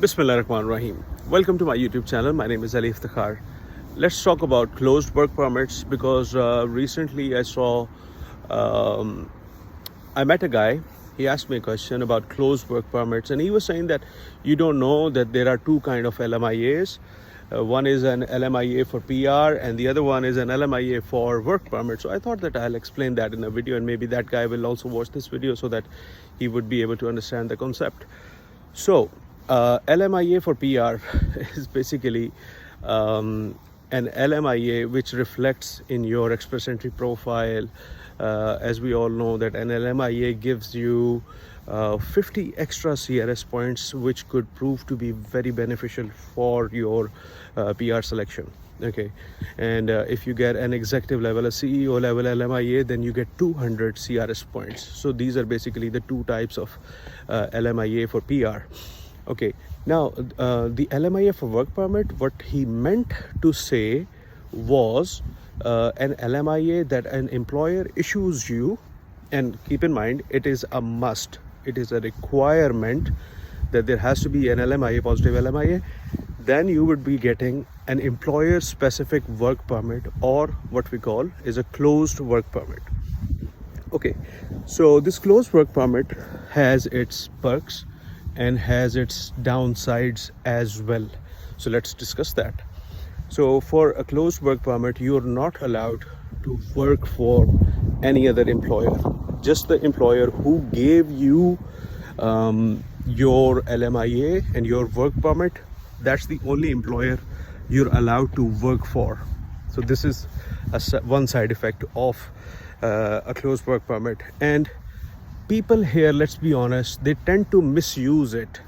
Bismillah Rahman Rahim. Welcome to my YouTube channel. My name is Ali Iftikhar. Let's talk about closed work permits because recently I met a guy. He asked me a question about closed work permits, and he was saying that you don't know that there are two kind of LMIAs. One is an LMIA for PR, and the other one is an LMIA for work permit. So I thought that I'll explain that in a video, and maybe that guy will also watch this video so that he would be able to understand the concept. So LMIA for PR is basically an LMIA which reflects in your express entry profile. As we all know that an LMIA gives you 50 extra CRS points, which could prove to be very beneficial for your PR selection. Okay, and if you get an executive level, a CEO level LMIA, then you get 200 CRS points. So these are basically the two types of LMIA for PR. Okay, now the LMIA for work permit, what he meant to say was an LMIA that an employer issues you, and keep in mind it is a must, it is a requirement that there has to be an LMIA, positive LMIA. Then you would be getting an employer specific work permit, or what we call is a closed work permit. Okay, so this closed work permit has its perks and has its downsides as well. So let's discuss that. So for a closed work permit, you're not allowed to work for any other employer, just the employer who gave you your LMIA and your work permit. That's the only employer you're allowed to work for. So this is one side effect of a closed work permit. And people here, let's be honest, they tend to misuse it.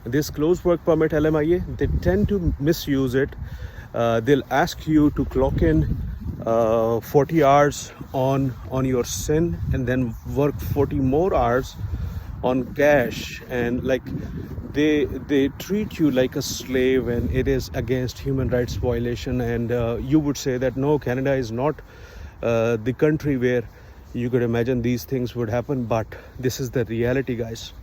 This closed work permit LMIA, they tend to misuse it. They'll ask you to clock in 40 hours on your SIN and then work 40 more hours on cash, and like they treat you like a slave, and it is against human rights violation. And you would say that no, Canada is not the country where you could imagine these things would happen, but this is the reality, guys.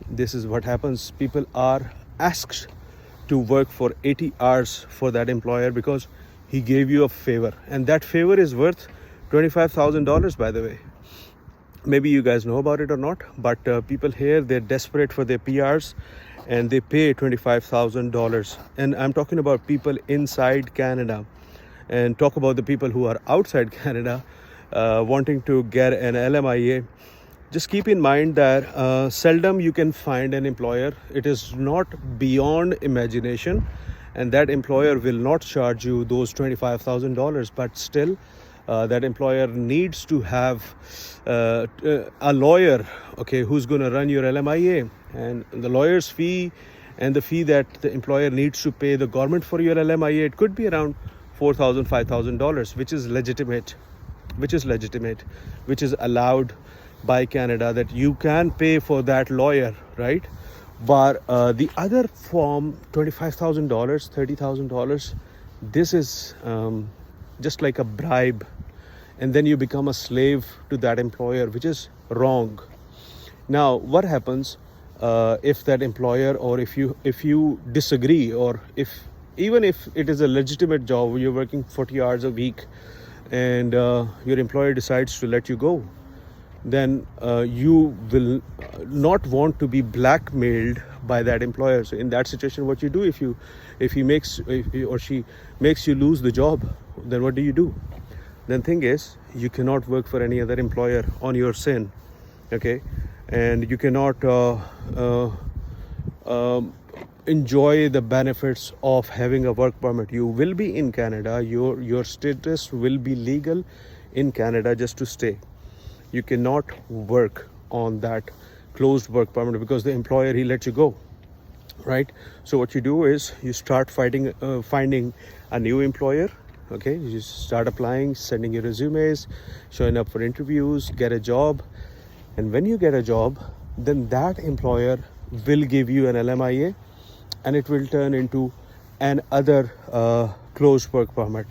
This is what happens. People are asked to work for 80 hours for that employer because he gave you a favor, and that favor is worth $25,000, by the way. Maybe you guys know about it or not, but people here, they're desperate for their PRs and they pay $25,000. And I'm talking about people inside Canada, and talk about the people who are outside Canada wanting to get an LMIA. Just keep in mind that seldom you can find an employer. It is not beyond imagination, and that employer will not charge you those $25,000. But still, that employer needs to have a lawyer, okay, who's going to run your LMIA, and the lawyer's fee and the fee that the employer needs to pay the government for your LMIA, it could be around $4,000, $5,000, which is legitimate, which is allowed by Canada, that you can pay for that lawyer, right? But the other form, $25,000, $30,000, this is just like a bribe, and then you become a slave to that employer, which is wrong. Now, what happens if that employer, or if you disagree, or even if it is a legitimate job, you're working 40 hours a week, and your employer decides to let you go, then you will not want to be blackmailed by that employer. So in that situation, what you do, if he or she makes you lose the job, then what do? Then thing is, you cannot work for any other employer on your SIN, okay? And you cannot enjoy the benefits of having a work permit. You will be in Canada, your status will be legal in Canada just to stay. You cannot work on that closed work permit because the employer, he let you go, right? So what you do is you start finding a new employer. Okay, you start applying, sending your resumes, showing up for interviews, get a job. And when you get a job, then that employer will give you an LMIA, and it will turn into an other closed work permit.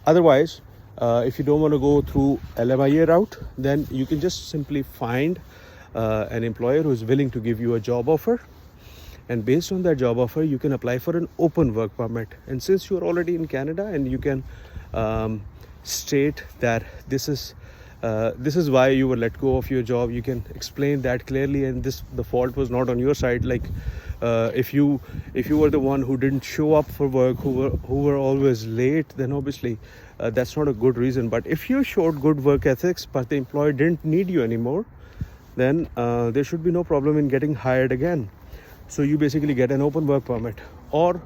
Otherwise, if you don't want to go through LMIA route, then you can just simply find an employer who is willing to give you a job offer, and based on that job offer you can apply for an open work permit. And since you're already in Canada and you can state that this is why you were let go of your job, you can explain that clearly, and the fault was not on your side. Like if you were the one who didn't show up for work, who were always late, then obviously that's not a good reason. But if you showed good work ethics but the employer didn't need you anymore, then there should be no problem in getting hired again. So you basically get an open work permit, or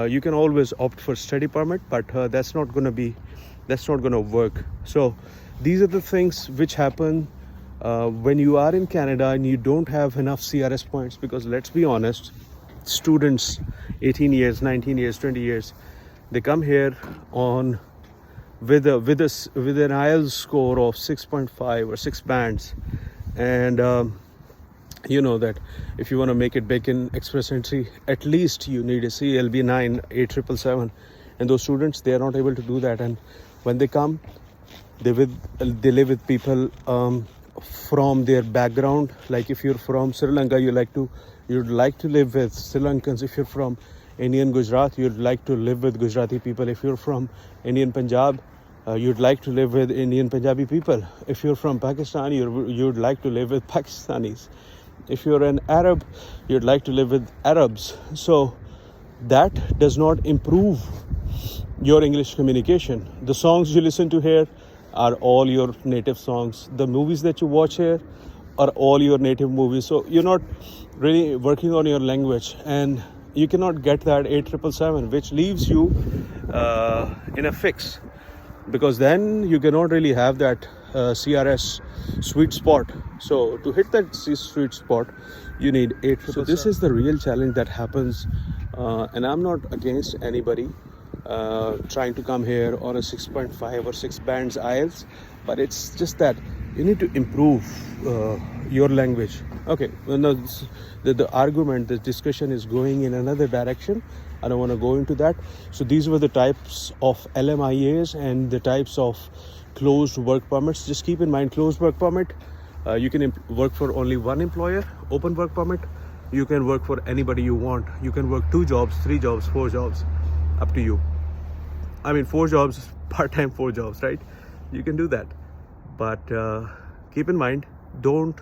you can always opt for study permit, but that's not going to work. So these are the things which happen when you are in Canada and you don't have enough CRS points. Because let's be honest, students 18 years, 19 years, 20 years, they come here on with an IELTS score of 6.5 or 6 bands, and you know that if you want to make it big in express entry, at least you need a CLB 9, 8777, and those students, they are not able to do that. And when they come, they live with people from their background. Like if you're from Sri Lanka, you'd like to live with Sri Lankans. If you're from Indian Gujarat, you'd like to live with Gujarati people. If you're from Indian Punjab, you'd like to live with Indian Punjabi people. If you're from Pakistan, you'd like to live with Pakistanis. If you're an Arab, you'd like to live with Arabs. So that does not improve your English communication. The songs you listen to here are all your native songs. The movies that you watch here are all your native movies. So you're not really working on your language, and you cannot get that 8777, which leaves you in a fix, because then you cannot really have that CRS sweet spot. So to hit that sweet spot, you need 8777. So this is the real challenge that happens, and I'm not against anybody trying to come here on a 6.5 or 6 bands IELTS, but it's just that you need to improve your language. Okay, no, the argument, the discussion is going in another direction. I don't want to go into that. So these were the types of LMIAs and the types of closed work permits. Just keep in mind, closed work permit, you can work for only one employer. Open work permit, you can work for anybody you want. You can work 2 jobs, 3 jobs, 4 jobs, up to you. I mean, 4 jobs, part-time 4 jobs, right? You can do that. But keep in mind, don't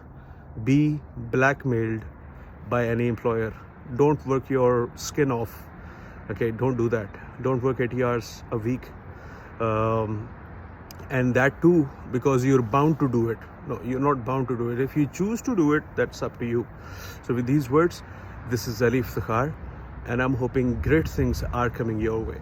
be blackmailed by any employer. Don't work your skin off. Okay, don't do that. Don't work 80 hours a week. And that too, because you're bound to do it. No, you're not bound to do it. If you choose to do it, that's up to you. So with these words, this is Ali Iftikhar, and I'm hoping great things are coming your way.